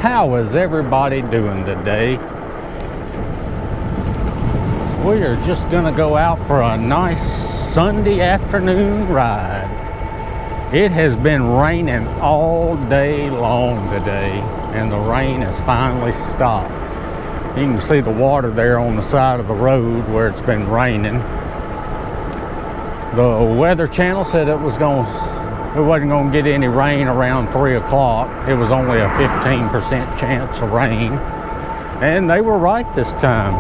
How is everybody doing today? We are just gonna go out for a nice Sunday afternoon ride. It has been raining all day long today, and the rain has finally stopped. You can see the water there on the side of the road where it's been raining. The Weather Channel said it wasn't going to get any rain around 3 o'clock. It was only a 15% chance of rain. And they were right this time.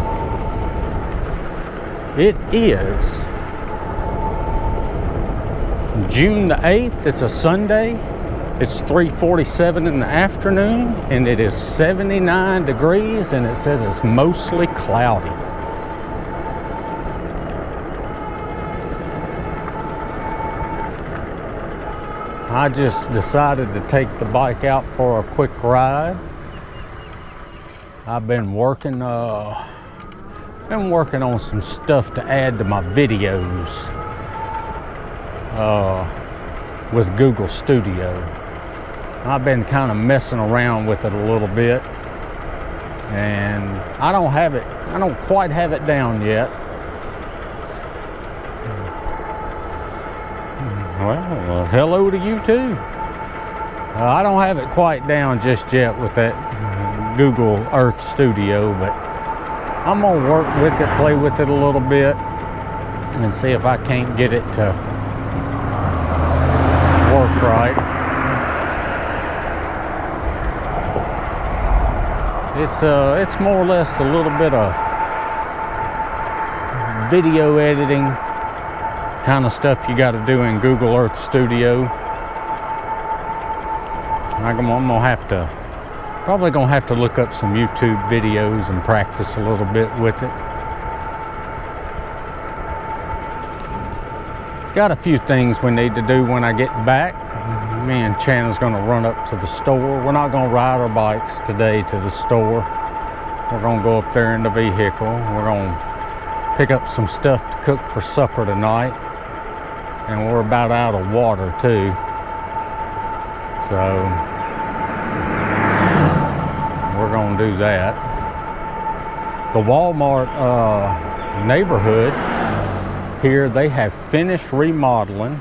It is June the 8th. It's a Sunday. It's 3:47 in the afternoon, and it is 79 degrees, and it says it's mostly cloudy. I just decided to take the bike out for a quick ride. I've been working on some stuff to add to my videos with Google Studio. I've been kind of messing around with it a little bit, and I don't quite have it down yet. Well, hello to you too. I don't have it quite down just yet with that Google Earth Studio, but I'm gonna work with it, play with it a little bit, and see if I can't get it to work right. It's more or less a little bit of video editing kind of stuff you got to do in Google Earth Studio. I'm probably gonna have to look up some YouTube videos and practice a little bit with it. Got a few things we need to do when I get back. Me and Channah's gonna run up to the store. We're not gonna ride our bikes today to the store. We're gonna go up there in the vehicle. We're gonna pick up some stuff to cook for supper tonight. And we're about out of water too. So we're gonna do that. The Walmart neighborhood here, they have finished remodeling,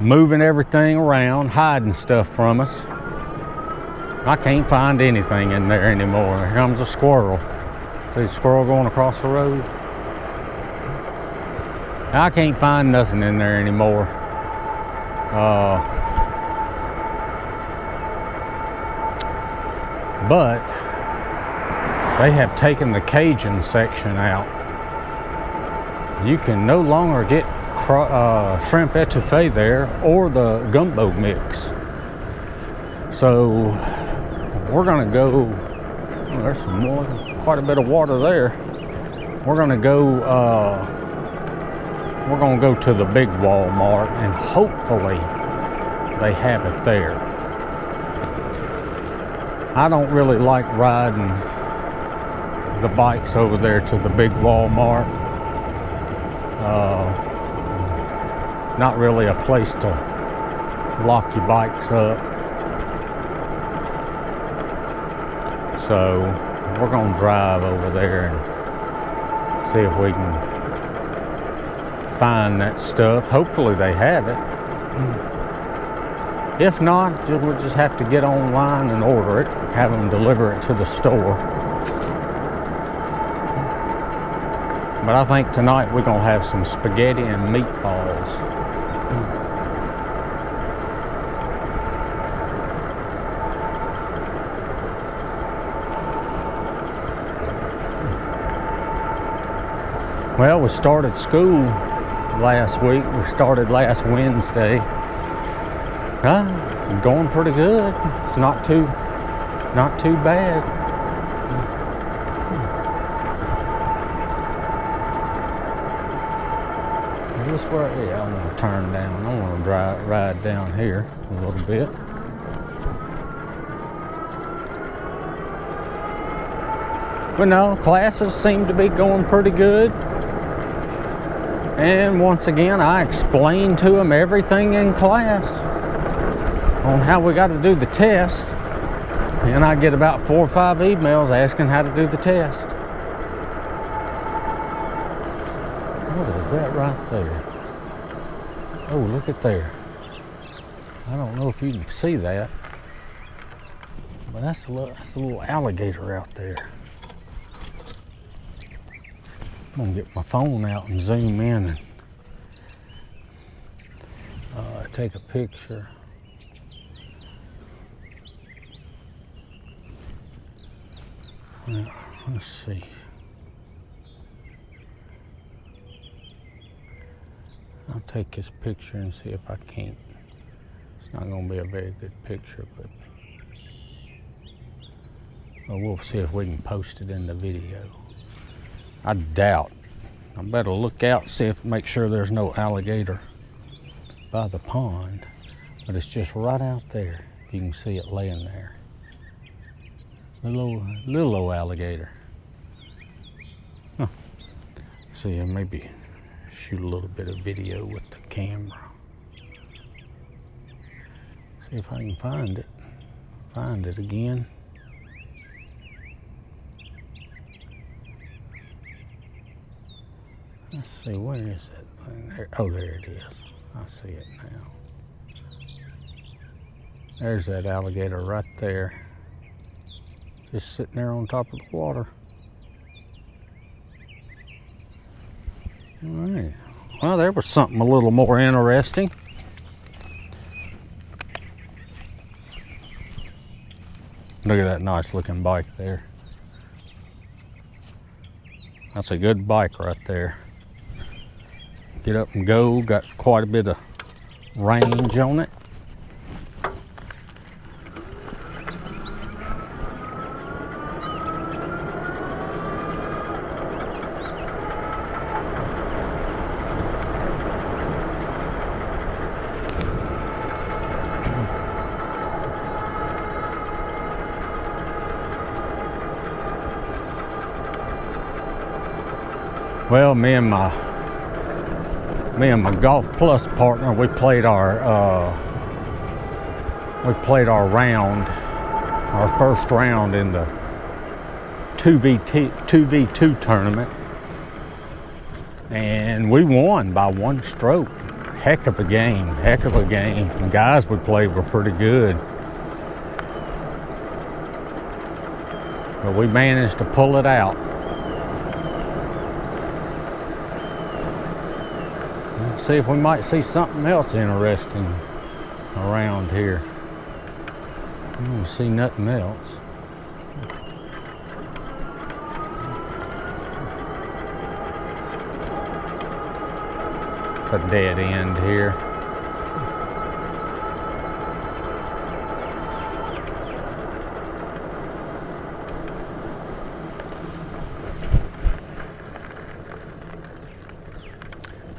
moving everything around, hiding stuff from us. I can't find anything in there anymore. Here comes a squirrel. See a squirrel going across the road? I can't find nothing in there anymore. But they have taken the Cajun section out. You can no longer get shrimp etouffee there or the gumbo mix. So we're gonna go, there's quite a bit of water there. We're gonna go to the big Walmart, and hopefully they have it there. I don't really like riding the bikes over there to the big Walmart. Not really a place to lock your bikes up. So we're gonna drive over there and see if we can find that stuff. Hopefully they have it. If not, we'll just have to get online and order it, have them deliver it to the store. But I think tonight we're gonna have some spaghetti and meatballs. Well, we started school last week. We started last Wednesday. Going pretty good. It's not too bad. Is this where? Yeah, I'm gonna turn down. I want to ride down here a little bit. But no, classes seem to be going pretty good. And once again, I explained to them everything in class on how we got to do the test. And I get about 4 or 5 emails asking how to do the test. What is that right there? Oh, look at there. I don't know if you can see that, but that's a little alligator out there. I'm gonna get my phone out and zoom in and take a picture. Let's see. I'll take this picture and see if I can't. It's not going to be a very good picture, but we'll see if we can post it in the video. I doubt. I better look out, make sure there's no alligator by the pond, but it's just right out there. You can see it laying there. Little old alligator. Huh. See, maybe shoot a little bit of video with the camera. See if I can find it. Find it again. Let's see, where is that thing? There. Oh, there it is. I see it now. There's that alligator right there. Just sitting there on top of the water. All right. Well, there was something a little more interesting. Look at that nice looking bike there. That's a good bike right there. Get up and go, got quite a bit of range on it. Well, me and my Golf Plus partner, we played our round, our first round in the 2v2 tournament, and we won by 1 stroke. Heck of a game, heck of a game. The guys we played were pretty good, but we managed to pull it out. See if we might see something else interesting around here. I don't see nothing else. It's a dead end here.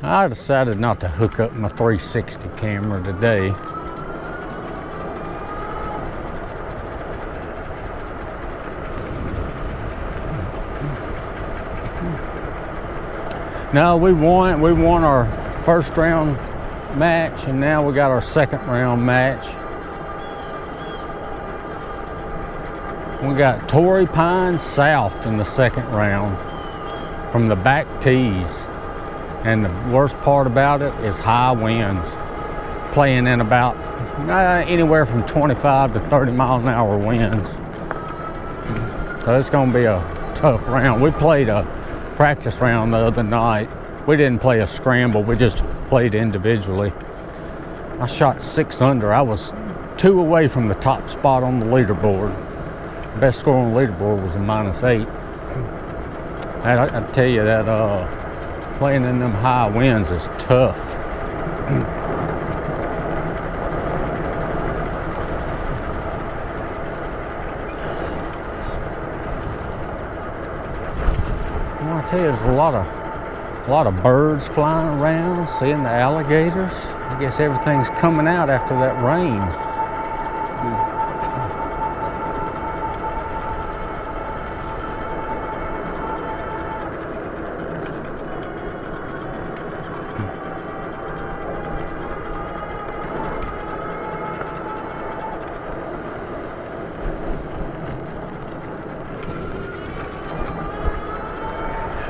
I decided not to hook up my 360 camera today. No, we won our first round match, and now we got our second round match. We got Torrey Pine South in the second round from the back tees. And the worst part about it is high winds, playing in about anywhere from 25 to 30 mile an hour winds. So it's gonna be a tough round. We played a practice round the other night. We didn't play a scramble, we just played individually. I shot 6 under. I was 2 away from the top spot on the leaderboard. Best score on the leaderboard was a -8. I tell you that playing in them high winds is tough. Well, I tell you, there's a lot of birds flying around, seeing the alligators. I guess everything's coming out after that rain.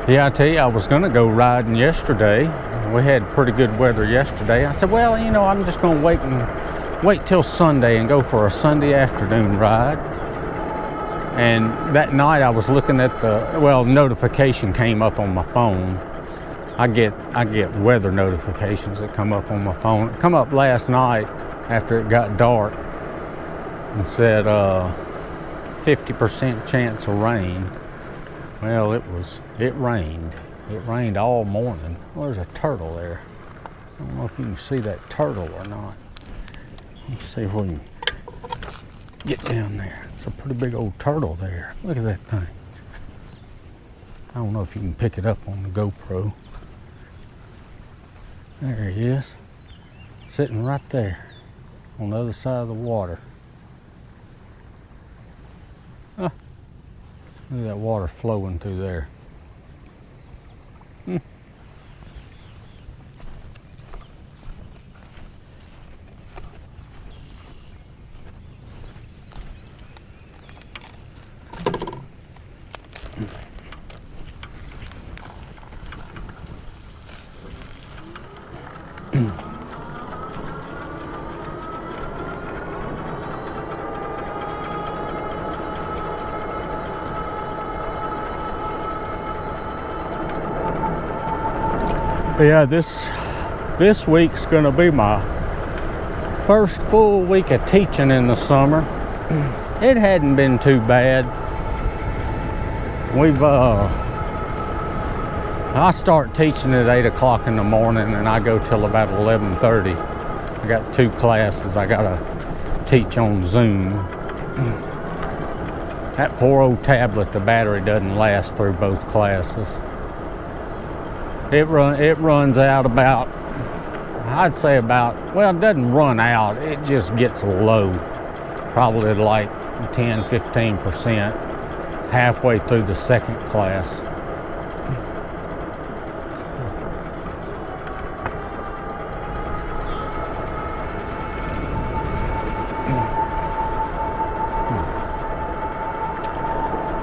Yeah, I tell you, I was gonna go riding yesterday. We had pretty good weather yesterday. I said, well, you know, I'm just gonna wait till Sunday and go for a Sunday afternoon ride. And that night I was looking at notification came up on my phone. I get weather notifications that come up on my phone. It come up last night after it got dark and said 50% chance of rain. Well, it rained. It rained all morning. Well, there's a turtle there. I don't know if you can see that turtle or not. Let's see if we can get down there. It's a pretty big old turtle there. Look at that thing. I don't know if you can pick it up on the GoPro. There he is. Sitting right there on the other side of the water. Huh. Look at that water flowing through there. Yeah, this week's gonna be my first full week of teaching in the summer. It hadn't been too bad. I start teaching at 8 o'clock in the morning and I go till about 11:30. I got 2 classes I gotta teach on Zoom. That poor old tablet, the battery doesn't last through both classes. It runs out about, I'd say about, well, it doesn't run out, it just gets low. Probably like 10-15% halfway through the second class.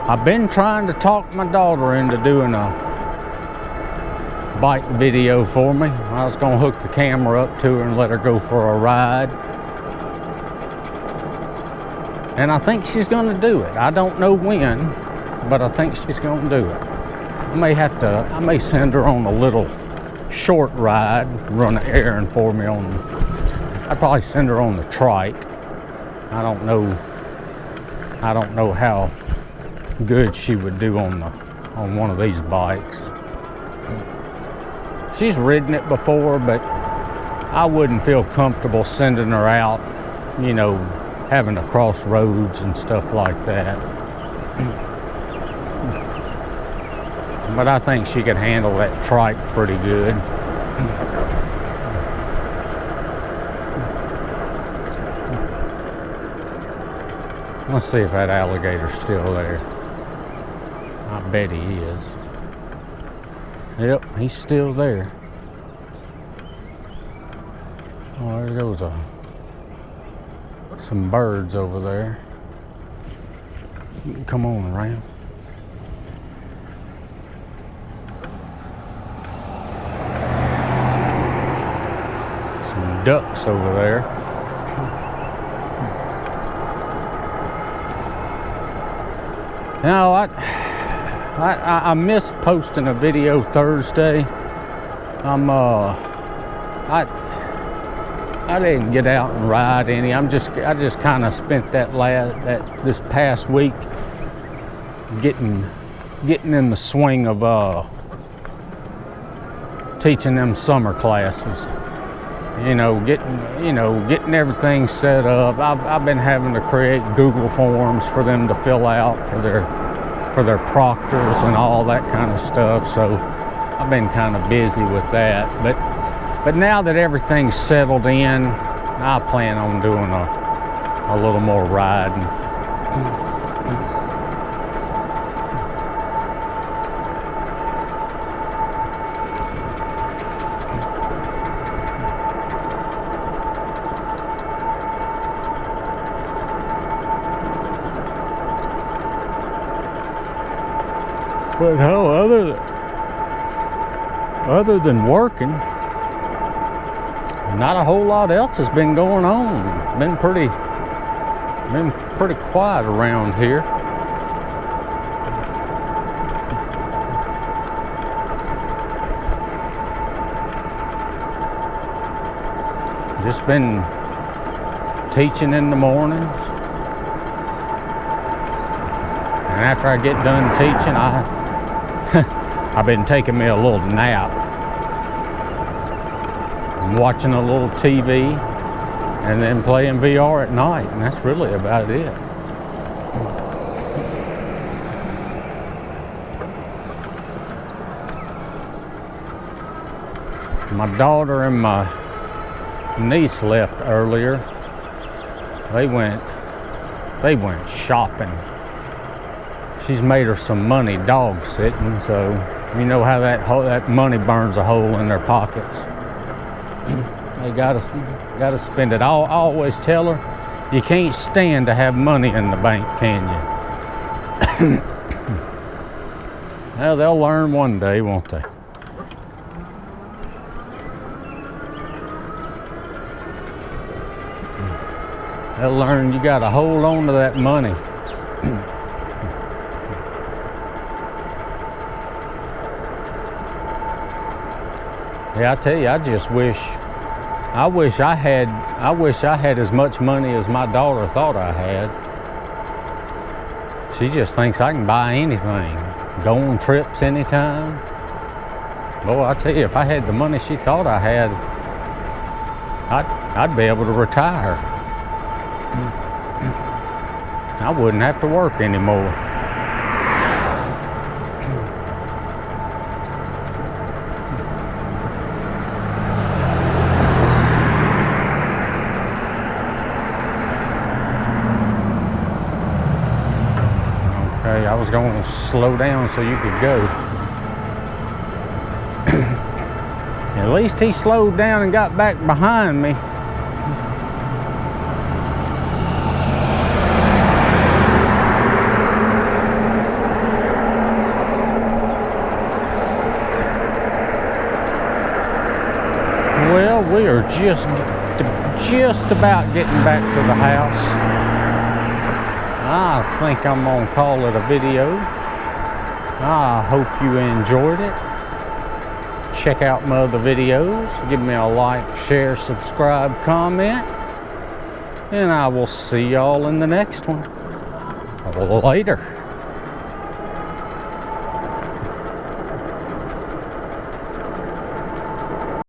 I've been trying to talk my daughter into doing a bike video for me. I was gonna hook the camera up to her and let her go for a ride. And I think she's gonna do it. I don't know when, but I think she's gonna do it. I may send her on a little short ride, run an errand for me on, I'd probably send her on the trike. I don't know how good she would do on one of these bikes. She's ridden it before, but I wouldn't feel comfortable sending her out, you know, having to cross roads and stuff like that. But I think she could handle that trike pretty good. Let's see if that alligator's still there. I bet he is. Yep, he's still there. Oh, there goes some birds over there. You can come on around. Some ducks over there. Now, I missed posting a video Thursday. I didn't get out and ride any. I just kind of spent this past week getting in the swing of teaching them summer classes. Getting everything set up. I've been having to create Google forms for them to fill out for their proctors and all that kind of stuff. So I've been kind of busy with that. But now that everything's settled in, I plan on doing a little more riding. But hell, other than working, not a whole lot else has been going on. Been pretty quiet around here. Just been teaching in the mornings, and after I get done teaching, I've been taking me a little nap and watching a little TV, and then playing VR at night, and that's really about it. My daughter and my niece left earlier. They went shopping. She's made her some money dog sitting, so you know how that money burns a hole in their pockets. They gotta spend it. I always tell her, you can't stand to have money in the bank, can you? Well, they'll learn one day, won't they? They'll learn you gotta hold on to that money. Yeah, I tell you, I wish I had as much money as my daughter thought I had. She just thinks I can buy anything, go on trips anytime. Boy, I tell you, if I had the money she thought I had, I'd be able to retire. I wouldn't have to work anymore. Okay, I was going to slow down so you could go. At least he slowed down and got back behind me. Well, we are just about getting back to the house. I think I'm gonna call it a video. I hope you enjoyed it. Check out my other videos. Give me a like, share, subscribe, comment. And I will see y'all in the next one. Later.